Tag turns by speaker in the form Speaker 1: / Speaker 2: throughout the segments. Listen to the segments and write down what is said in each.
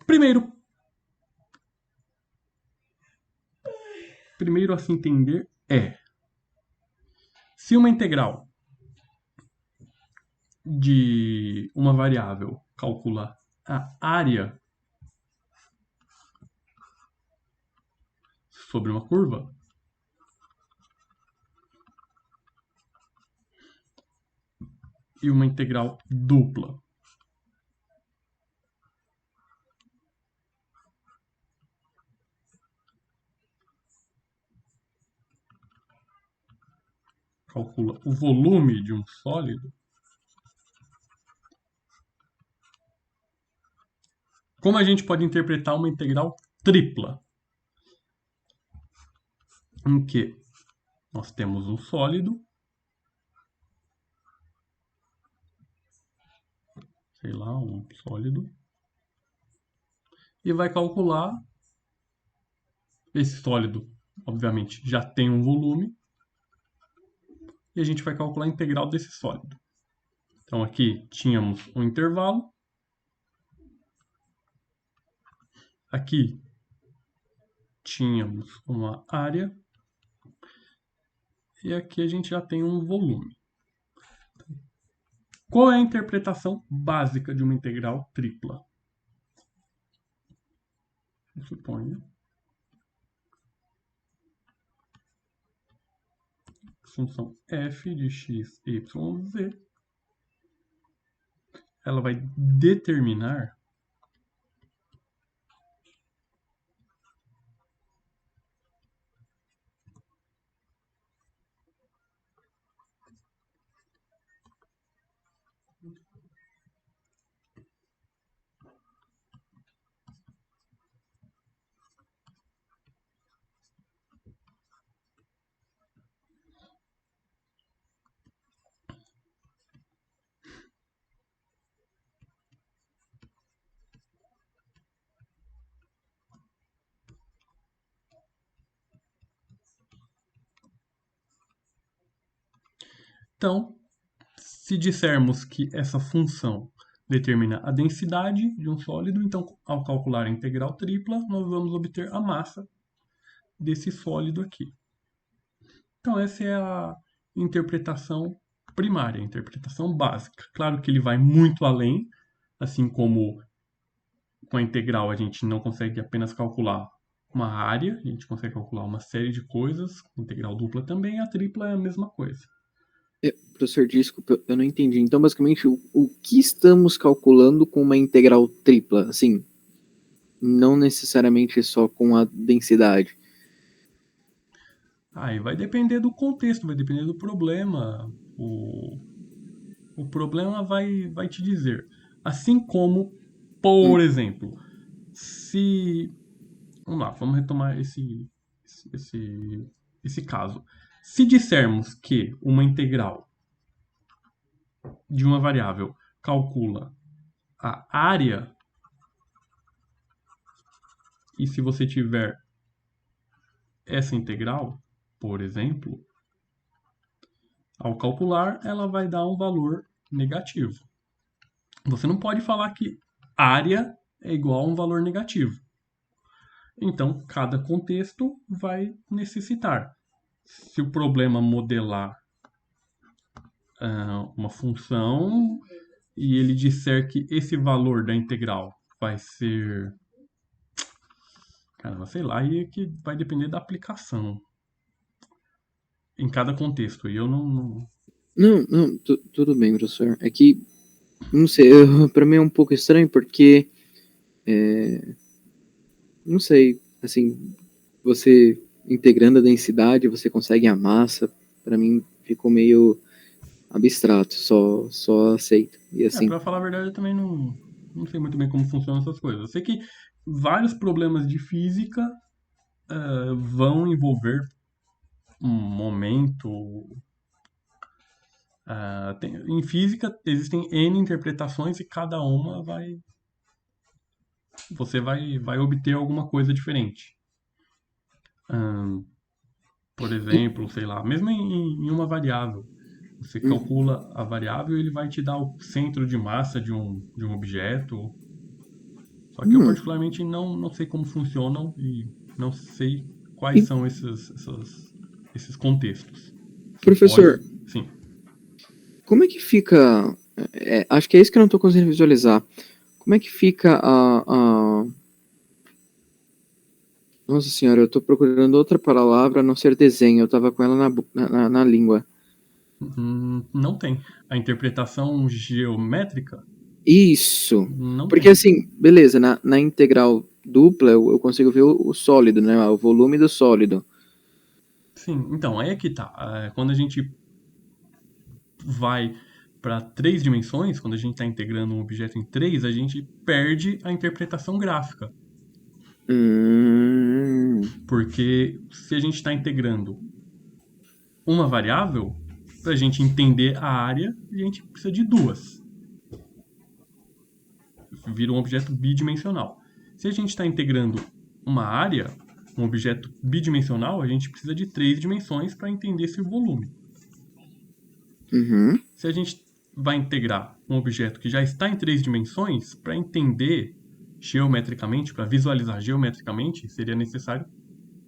Speaker 1: Primeiro a se entender é: se uma integral de uma variável calcula a área sobre uma curva, e uma integral dupla calcula o volume de um sólido, como a gente pode interpretar uma integral tripla? Em que nós temos um sólido, sei lá, um sólido, e vai calcular esse sólido, obviamente, já tem um volume, e a gente vai calcular a integral desse sólido. Então aqui tínhamos um intervalo, aqui tínhamos uma área, e aqui a gente já tem um volume. Qual é a interpretação básica de uma integral tripla? Eu suponho. Função f de x, y, z. Ela vai determinar Então, se dissermos que essa função determina a densidade de um sólido, então, ao calcular a integral tripla, nós vamos obter a massa desse sólido aqui. Então, essa é a interpretação primária, a interpretação básica. Claro que ele vai muito além, assim como com a integral a gente não consegue apenas calcular uma área, a gente consegue calcular uma série de coisas, integral dupla também, a tripla é a mesma coisa.
Speaker 2: Professor, desculpa, eu não entendi. Então, basicamente, o que estamos calculando com uma integral tripla? Assim, não necessariamente só com a densidade.
Speaker 1: Aí vai depender do contexto, vai depender do problema. O problema vai te dizer. Assim como, por exemplo, se... Vamos lá, vamos retomar esse caso. Se dissermos que uma integral de uma variável calcula a área, e se você tiver essa integral, por exemplo, ao calcular, ela vai dar um valor negativo. Você não pode falar que área é igual a um valor negativo. Então, cada contexto vai necessitar. Se o problema modelar uma função e ele disser que esse valor da integral vai ser... Cara, sei lá, e que vai depender da aplicação em cada contexto. E eu não...
Speaker 2: Não, tudo bem, professor. É que, não sei, pra mim é um pouco estranho porque, não sei, assim, você integrando a densidade, você consegue a massa, pra mim ficou meio abstrato, só aceito. E assim,
Speaker 1: Pra falar a verdade, eu também não sei muito bem como funcionam essas coisas. Eu sei que vários problemas de física vão envolver um momento. Em física existem N interpretações e cada uma você vai obter alguma coisa diferente. Por exemplo, sei lá, mesmo em uma variável. Você calcula a variável e ele vai te dar o centro de massa de um objeto. Só que eu
Speaker 2: Hum,
Speaker 1: particularmente não sei como funcionam e não sei quais
Speaker 2: e,
Speaker 1: são esses contextos. Você
Speaker 2: professor,
Speaker 1: pode, sim.
Speaker 2: como é que fica? Acho que é isso que eu não estou conseguindo visualizar. Como é que fica a... Nossa senhora, eu estou procurando outra palavra a não ser desenho. Eu estava com ela na língua.
Speaker 1: Não tem. A interpretação geométrica
Speaker 2: Isso.
Speaker 1: não
Speaker 2: Porque
Speaker 1: tem.
Speaker 2: assim, beleza, na integral dupla eu consigo ver o sólido, né? O volume do sólido.
Speaker 1: Sim, então, aí é que tá. Quando a gente vai para três dimensões, quando a gente está integrando um objeto em três, a gente perde a interpretação gráfica.
Speaker 2: Hum,
Speaker 1: Porque se a gente está integrando uma variável, para a gente entender a área, a gente precisa de duas. Vira um objeto bidimensional. Se a gente está integrando uma área, um objeto bidimensional, a gente precisa de três dimensões para entender esse volume.
Speaker 2: uhum,
Speaker 1: Se a gente vai integrar um objeto que já está em três dimensões, para entender geometricamente, para visualizar geometricamente, seria necessário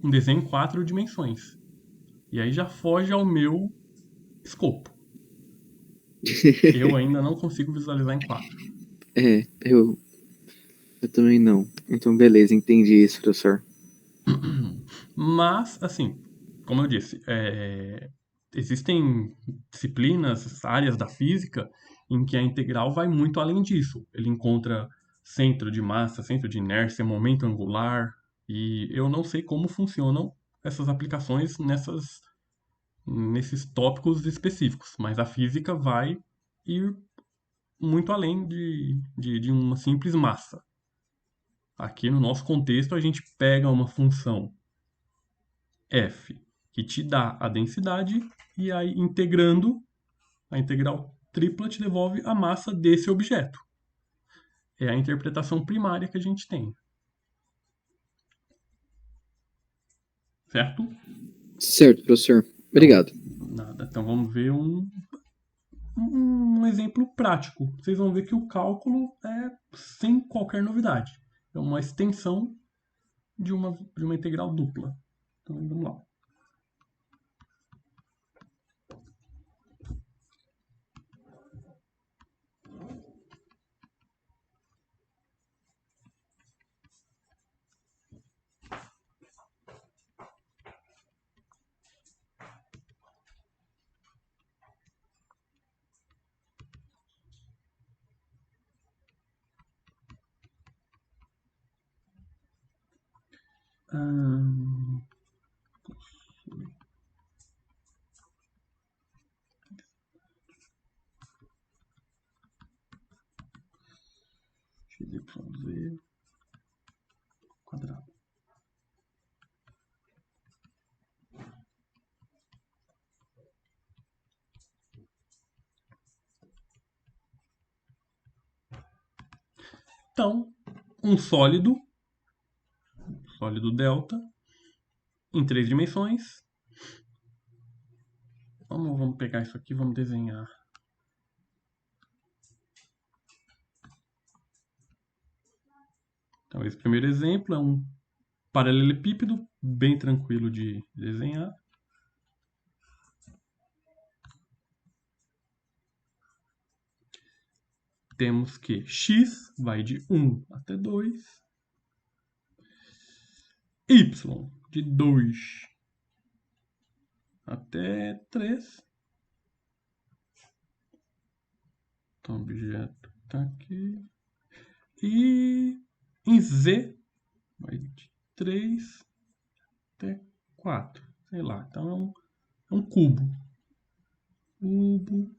Speaker 1: um desenho em quatro dimensões. E aí já foge ao meu escopo. Eu ainda não consigo visualizar em quatro.
Speaker 2: é, eu também não. Então, beleza, entendi isso, professor.
Speaker 1: Mas, assim, como eu disse, existem disciplinas, áreas da física, em que a integral vai muito além disso. Ele encontra centro de massa, centro de inércia, momento angular, e eu não sei como funcionam essas aplicações nesses tópicos específicos, mas a física vai ir muito além de uma simples massa. Aqui no nosso contexto, a gente pega uma função f, que te dá a densidade, e aí integrando, a integral tripla te devolve a massa desse objeto. É a interpretação primária que a gente tem, certo?
Speaker 2: Certo, professor.
Speaker 1: Então,
Speaker 2: Obrigado.
Speaker 1: nada. Então vamos ver um exemplo prático. Vocês vão ver que o cálculo é sem qualquer novidade. É uma extensão de uma integral dupla. Então vamos lá. Hum, XYZ quadrado. Então, um sólido delta, em três dimensões. Vamos pegar isso aqui, vamos desenhar. Então, esse primeiro exemplo é um paralelepípedo bem tranquilo de desenhar. Temos que x vai de 1 até 2, y de 2 até 3. Então, o objeto está aqui. E em z vai de 3 até 4. Sei lá. Então é um cubo. Cubo.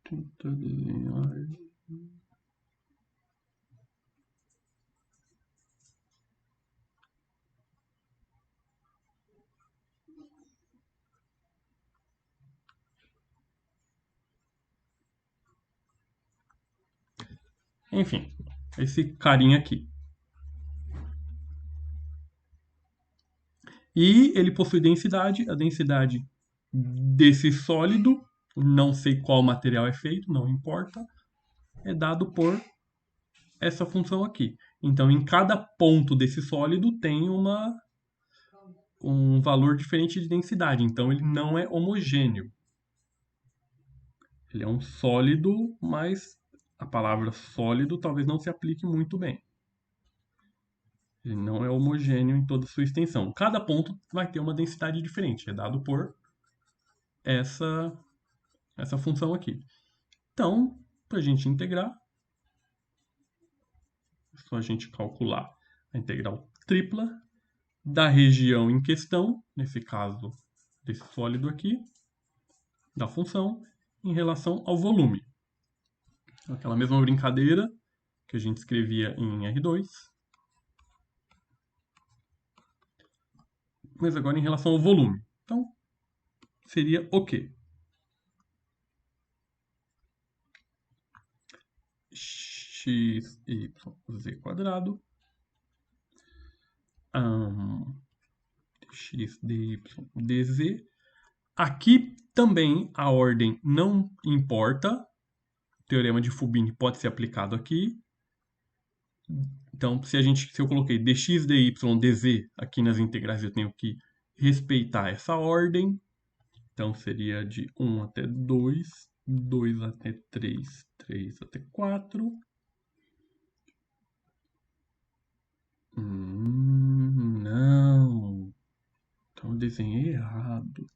Speaker 1: Tentar desenhar. Enfim, esse carinha aqui. E ele possui densidade, a densidade desse sólido, não sei qual material é feito, não importa, é dado por essa função aqui. Então, em cada ponto desse sólido tem um valor diferente de densidade. Então, ele não é homogêneo. Ele é um sólido, mas a palavra sólido talvez não se aplique muito bem. Ele não é homogêneo em toda a sua extensão. Cada ponto vai ter uma densidade diferente. É dado por essa função aqui. Então, para a gente integrar, é só a gente calcular a integral tripla da região em questão, nesse caso desse sólido aqui, da função, em relação ao volume. Aquela mesma brincadeira que a gente escrevia em R2, mas agora em relação ao volume. Então, seria o quê? X, y, z quadrado, x, dy, dz. Aqui também a ordem não importa. O teorema de Fubini pode ser aplicado aqui. Então, se eu coloquei dx, dy, dz aqui nas integrais, eu tenho que respeitar essa ordem. Então, seria de 1 até 2, 2 até 3, 3 até 4. Não. Então, eu desenhei errado.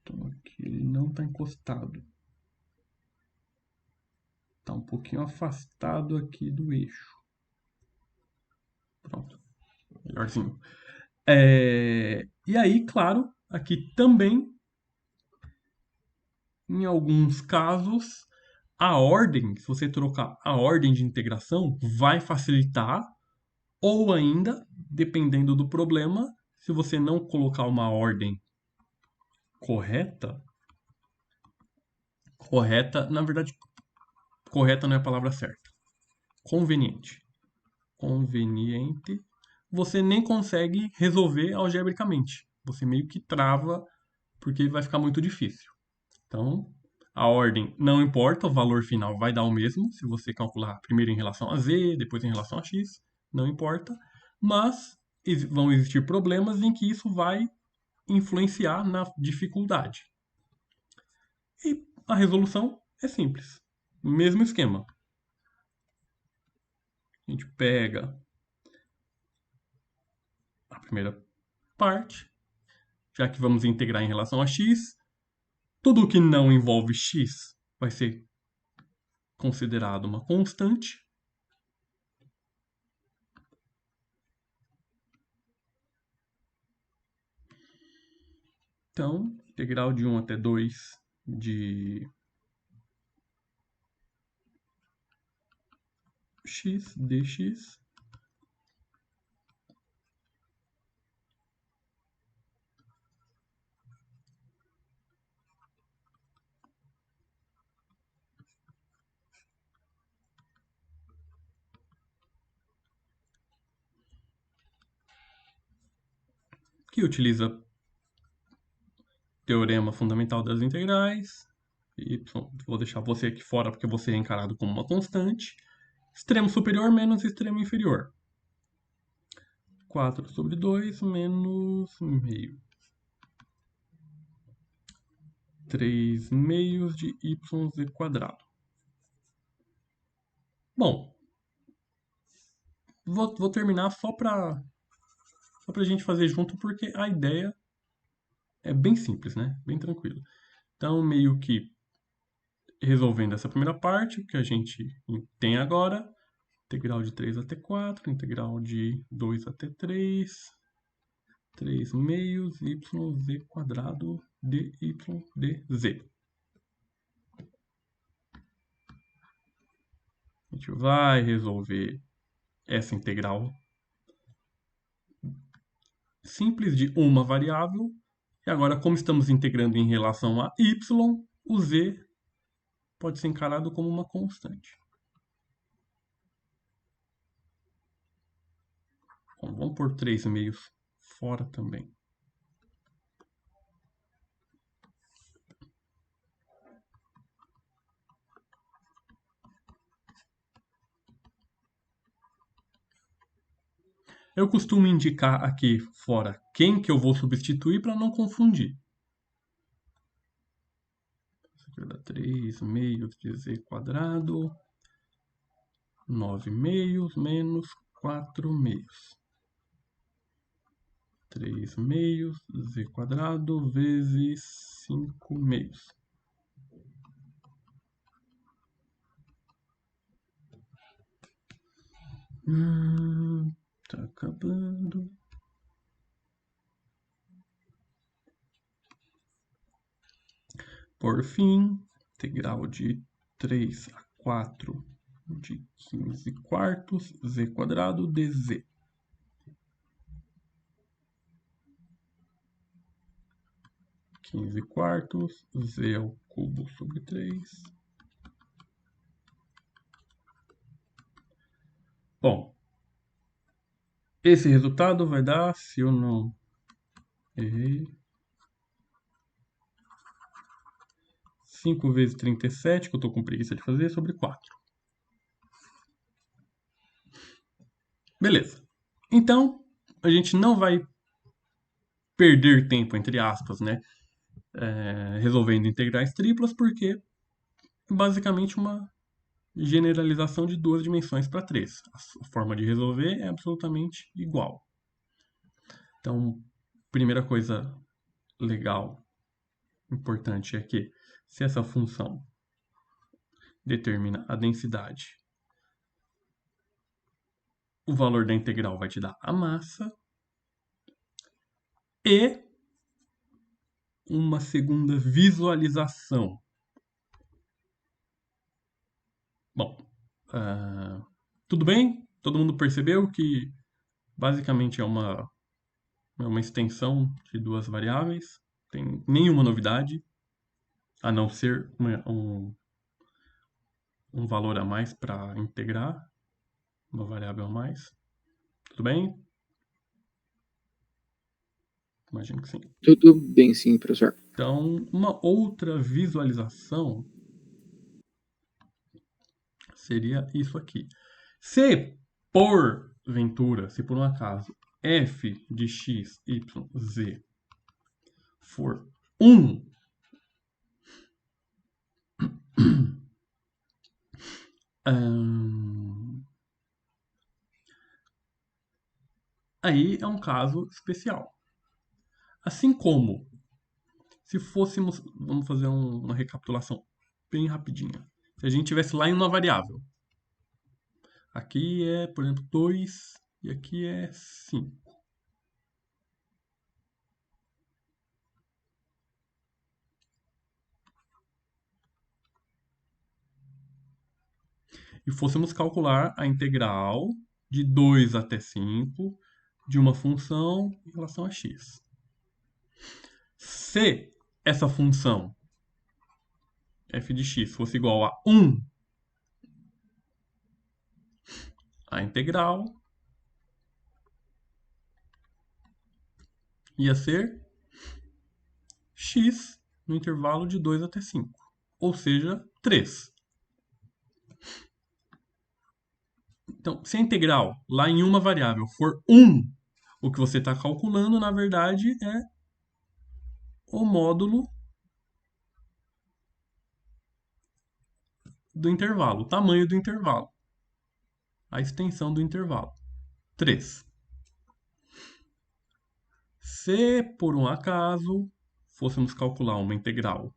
Speaker 1: Então, aqui ele não está encostado. Está um pouquinho afastado aqui do eixo. Pronto. Melhorzinho. E aí, claro, aqui também, em alguns casos, a ordem, se você trocar a ordem de integração, vai facilitar, ou ainda, dependendo do problema, se você não colocar uma ordem correta, na verdade, correta não é a palavra certa. Conveniente. Conveniente, você nem consegue resolver algebricamente. Você meio que trava, porque vai ficar muito difícil. Então, a ordem não importa, o valor final vai dar o mesmo, se você calcular primeiro em relação a z, depois em relação a x, não importa. Mas vão existir problemas em que isso vai influenciar na dificuldade. E a resolução é simples. Mesmo esquema. A gente pega a primeira parte, já que vamos integrar em relação a x, tudo que não envolve x vai ser considerado uma constante. Então, integral de 1 até 2 de x dx que utiliza o teorema fundamental das integrais. Y, vou deixar você aqui fora porque você é encarado como uma constante. Extremo superior menos extremo inferior. 4 sobre 2 menos meio. 3 meios de yz quadrado. Bom, vou terminar só para a gente fazer junto, porque a ideia é bem simples, né? Bem tranquilo. Então, meio que resolvendo essa primeira parte, que a gente tem agora, integral de 3 até 4, integral de 2 até 3, 3 meios, yz quadrado, dy dz. A gente vai resolver essa integral simples de uma variável. E agora, como estamos integrando em relação a y, o z pode ser encarado como uma constante. Bom, vamos pôr 3 meios fora também. Eu costumo indicar aqui fora quem que eu vou substituir para não confundir. Isso aqui vai dar 3 meios de z quadrado, 9 meios menos 4 meios. 3 meios z quadrado vezes 5 meios. Tá acabando. Por fim, integral de 3 a 4 de 15 quartos z quadrado dz. 15 quartos, z ao cubo sobre 3. Bom, esse resultado vai dar, se eu não errei, 5 vezes 37, que eu estou com preguiça de fazer, sobre 4. Beleza. Então, a gente não vai perder tempo, entre aspas, né? Resolvendo integrais triplas, porque é basicamente uma generalização de 2 dimensões para 3. A forma de resolver é absolutamente igual. Então, primeira coisa legal, importante, é que se essa função determina a densidade, o valor da integral vai te dar a massa e uma segunda visualização. Bom, tudo bem? Todo mundo percebeu que basicamente é uma extensão de 2 variáveis, tem nenhuma novidade, a não ser um valor a mais para integrar, uma variável a mais. Tudo bem? Imagino que sim.
Speaker 2: Tudo bem, sim, professor.
Speaker 1: Então, uma outra visualização seria isso aqui. Se porventura, se por um acaso, f de x, y, z for 1, aí é um caso especial. Assim como, se fôssemos, vamos fazer uma recapitulação bem rapidinha. Se a gente tivesse lá em uma variável, aqui é, por exemplo, 2 e aqui é 5. E fôssemos calcular a integral de 2 até 5 de uma função em relação a x. Se essa função f de x fosse igual a 1, a integral ia ser x no intervalo de 2 até 5, ou seja, 3. Então, se a integral lá em uma variável for 1, o que você está calculando, na verdade, é o módulo do intervalo, o tamanho do intervalo, a extensão do intervalo, 3. Se, por um acaso, fôssemos calcular uma integral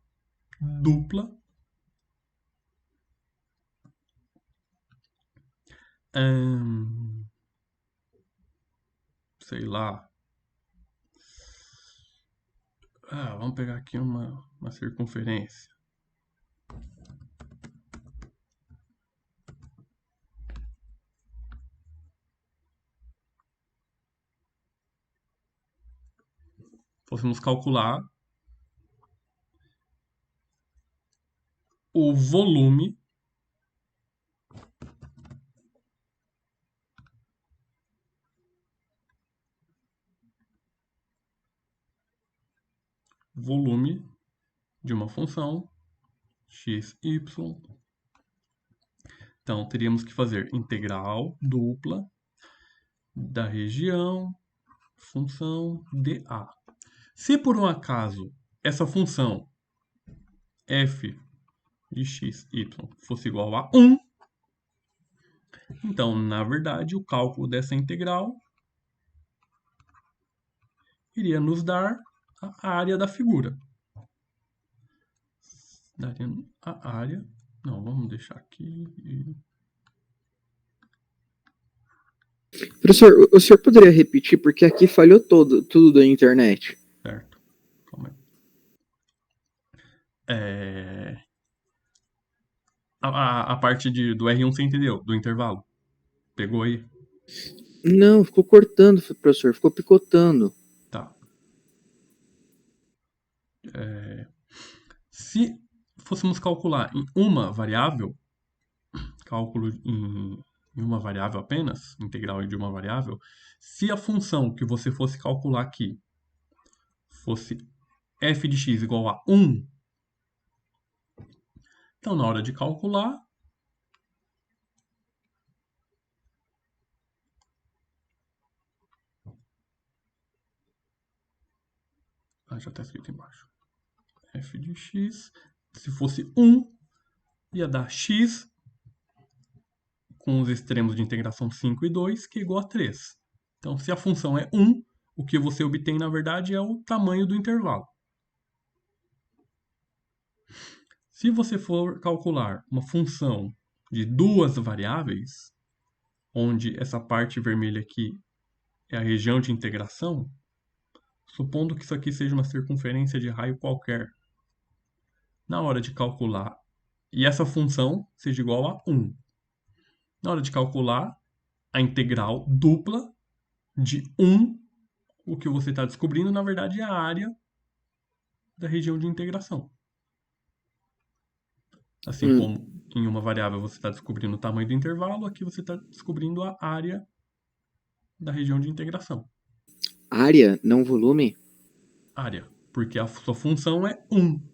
Speaker 1: dupla, sei lá, vamos pegar aqui uma circunferência. Fôssemos calcular o volume de uma função x, y. Então, teríamos que fazer integral dupla da região, função dA. Se por um acaso essa função f de x, y fosse igual a 1, então, na verdade, o cálculo dessa integral iria nos dar a área da figura. Daria a área... Não, vamos deixar aqui...
Speaker 2: Professor, o senhor poderia repetir, porque aqui falhou tudo da internet.
Speaker 1: Certo. Calma aí. A parte do R1 você entendeu? Do intervalo. Pegou aí?
Speaker 2: Não, ficou cortando, professor. Ficou picotando.
Speaker 1: Tá. Se fôssemos calcular em uma variável, cálculo em uma variável apenas, integral de uma variável, se a função que você fosse calcular aqui fosse f de x igual a 1, então na hora de calcular, já está escrito embaixo, f de x, se fosse 1, ia dar x com os extremos de integração 5 e 2, que é igual a 3. Então, se a função é 1, o que você obtém, na verdade, é o tamanho do intervalo. Se você for calcular uma função de duas variáveis, onde essa parte vermelha aqui é a região de integração, supondo que isso aqui seja uma circunferência de raio qualquer, na hora de calcular, e essa função seja igual a 1, na hora de calcular a integral dupla de 1, o que você está descobrindo, na verdade, é a área da região de integração. Assim como em uma variável você está descobrindo o tamanho do intervalo, aqui você está descobrindo a área da região de integração.
Speaker 2: Área, não volume?
Speaker 1: Área, porque a sua função é 1.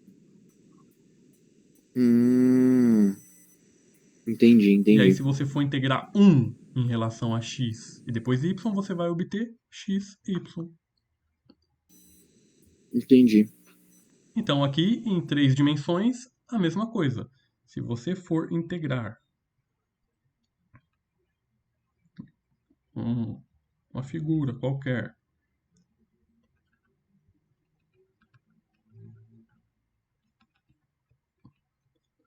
Speaker 2: Entendi.
Speaker 1: E aí, se você for integrar 1 em relação a x e depois y, você vai obter x, y.
Speaker 2: Entendi.
Speaker 1: Então, aqui, em 3 dimensões, a mesma coisa. Se você for integrar uma figura qualquer,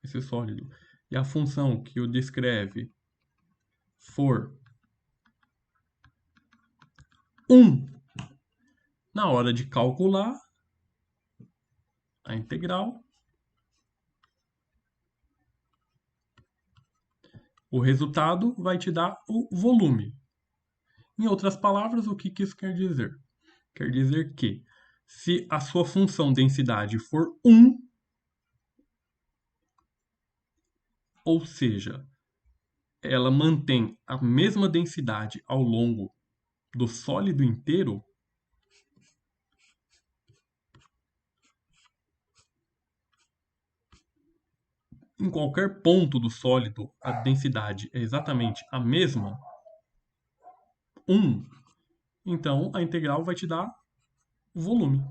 Speaker 1: esse sólido, e a função que o descreve for 1, na hora de calcular a integral, o resultado vai te dar o volume. Em outras palavras, o que isso quer dizer? Quer dizer que se a sua função densidade for 1, ou seja, ela mantém a mesma densidade ao longo do sólido inteiro, em qualquer ponto do sólido a densidade é exatamente a mesma, 1, então a integral vai te dar volume.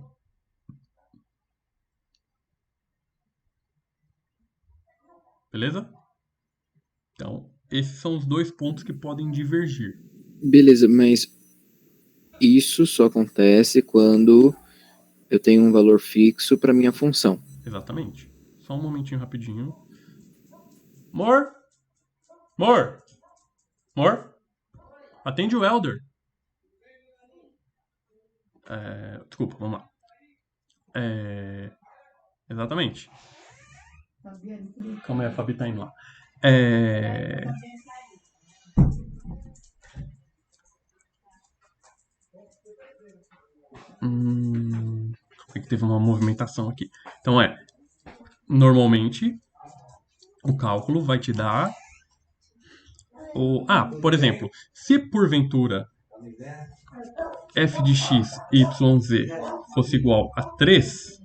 Speaker 1: Beleza? Então, esses são os dois pontos que podem divergir.
Speaker 2: Beleza, mas isso só acontece quando eu tenho um valor fixo para minha função.
Speaker 1: Exatamente. Só um momentinho rapidinho. Mor? Mor? Mor? Atende o Elder. Desculpa, vamos lá. Exatamente. Calma aí, a Fabi tá indo lá. Que teve uma movimentação aqui. Então normalmente o cálculo vai te dar por exemplo, se porventura f de x, y, z fosse igual a 3,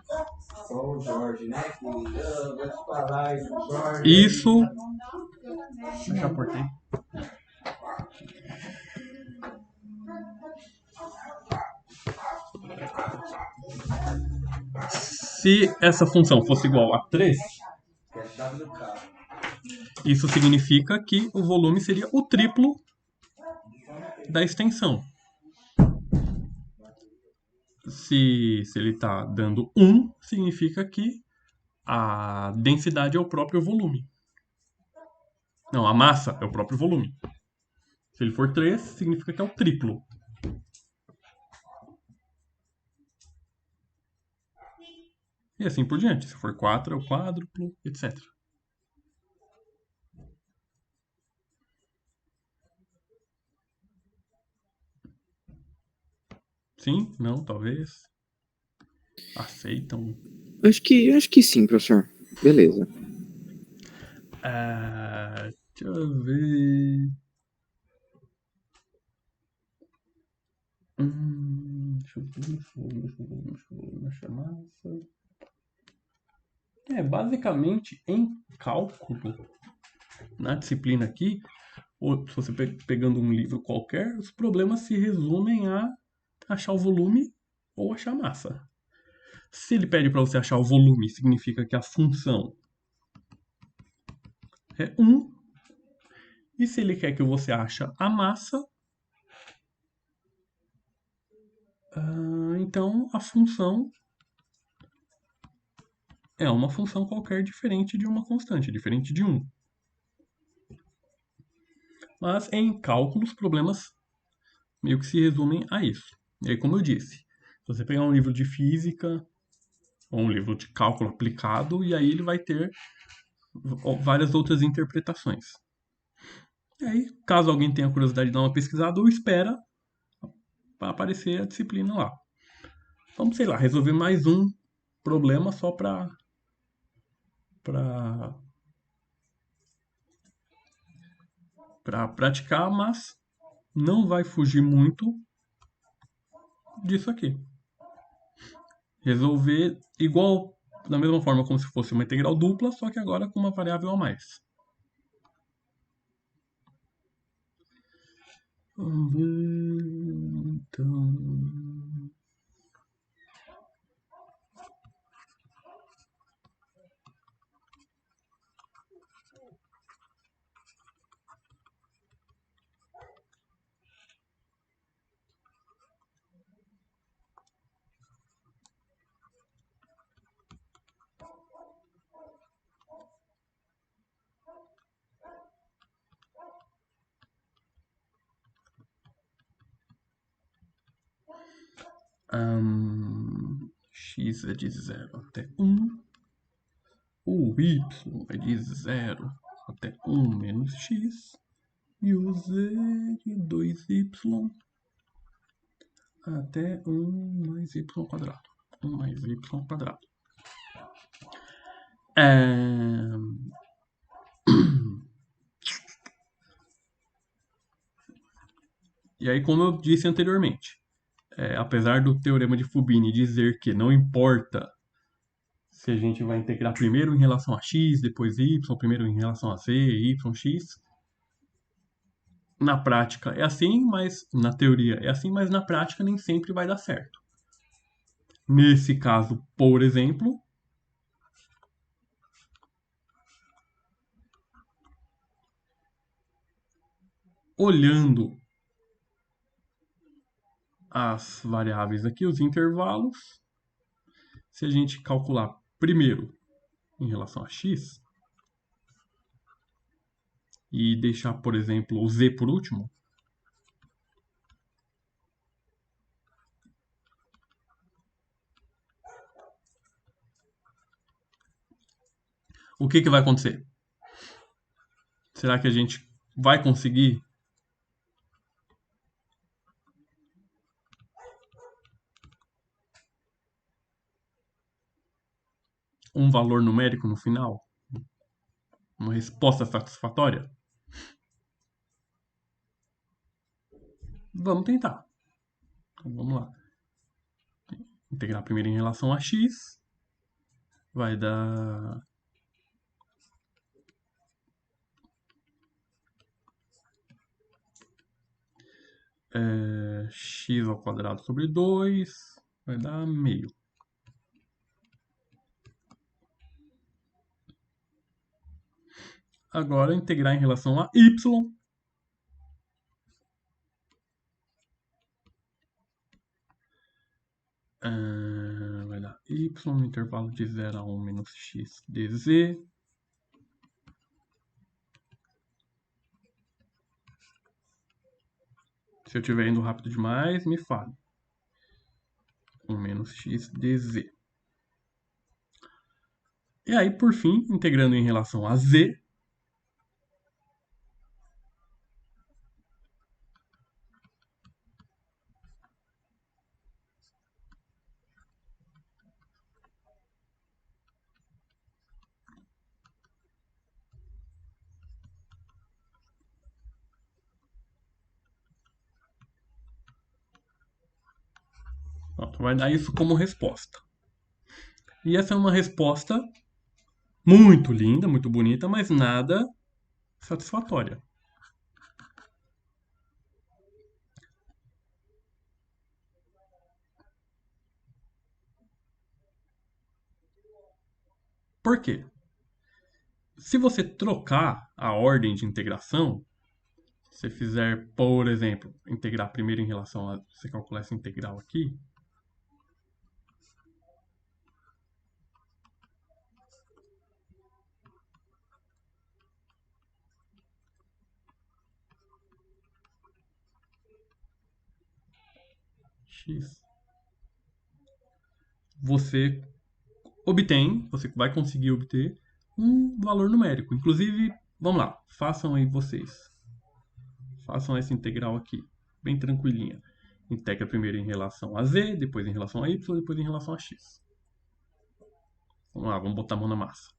Speaker 1: isso... Já cortei. Se essa função fosse igual a 3, isso significa que o volume seria o triplo da extensão. Se ele está dando 1, significa que a densidade é o próprio volume. Não, a massa é o próprio volume. Se ele for 3, significa que é o triplo. E assim por diante. Se for 4, é o quádruplo, etc. Sim? Não? Talvez? Aceitam?
Speaker 2: Acho que sim, professor. Beleza.
Speaker 1: Deixa eu ver. Deixa eu ver. Deixa massa. Basicamente, em cálculo, na disciplina aqui, ou se você pegando um livro qualquer, os problemas se resumem a achar o volume ou achar a massa. Se ele pede para você achar o volume, significa que a função é 1. E se ele quer que você ache a massa, então a função é uma função qualquer diferente de uma constante, diferente de 1. Mas em cálculo, os problemas meio que se resumem a isso. E aí, como eu disse, se você pegar um livro de física ou um livro de cálculo aplicado, e aí ele vai ter várias outras interpretações. E aí, caso alguém tenha curiosidade de dar uma pesquisada, ou espera para aparecer a disciplina lá. Vamos, sei lá, resolver mais um problema só para praticar, mas não vai fugir muito disso aqui. Resolver igual, da mesma forma como se fosse uma integral dupla, só que agora com uma variável a mais. Vamos ver, então... x é de 0 até 1. O y é de 0 até 1 menos x. E o z é de 2y até 1 mais y quadrado. 1 mais y quadrado. E aí, como eu disse anteriormente, apesar do teorema de Fubini dizer que não importa se a gente vai integrar primeiro em relação a x, depois y, primeiro em relação a z, y, x, na prática é assim, mas na teoria é assim, mas na prática nem sempre vai dar certo. Nesse caso, por exemplo, olhando as variáveis aqui, os intervalos, se a gente calcular primeiro em relação a x e deixar, por exemplo, o z por último, o que vai acontecer? Será que a gente vai conseguir um valor numérico no final? Uma resposta satisfatória? Vamos tentar. Então, vamos lá. Integrar primeiro em relação a x. Vai dar... x ao quadrado sobre 2 vai dar meio. Agora, integrar em relação a y. Vai dar y no intervalo de 0 a 1 menos x dz. Se eu estiver indo rápido demais, me fale. 1 menos x dz. E aí, por fim, integrando em relação a z, vai dar isso como resposta. E essa é uma resposta muito linda, muito bonita, mas nada satisfatória. Por quê? Se você trocar a ordem de integração, se você fizer, por exemplo, integrar primeiro em relação a... Você calcular essa integral aqui. X. Você vai conseguir obter um valor numérico. Inclusive, vamos lá, façam aí vocês. Façam essa integral aqui, bem tranquilinha. Integra primeiro em relação a z, depois em relação a y, depois em relação a x. Vamos lá, vamos botar a mão na massa.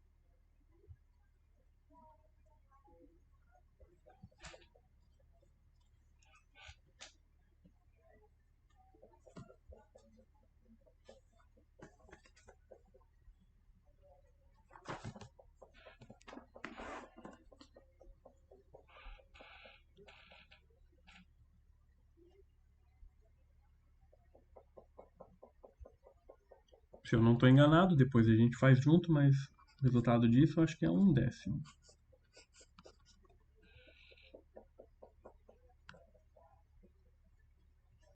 Speaker 1: Se eu não estou enganado, depois a gente faz junto, mas o resultado disso eu acho que é 1/10.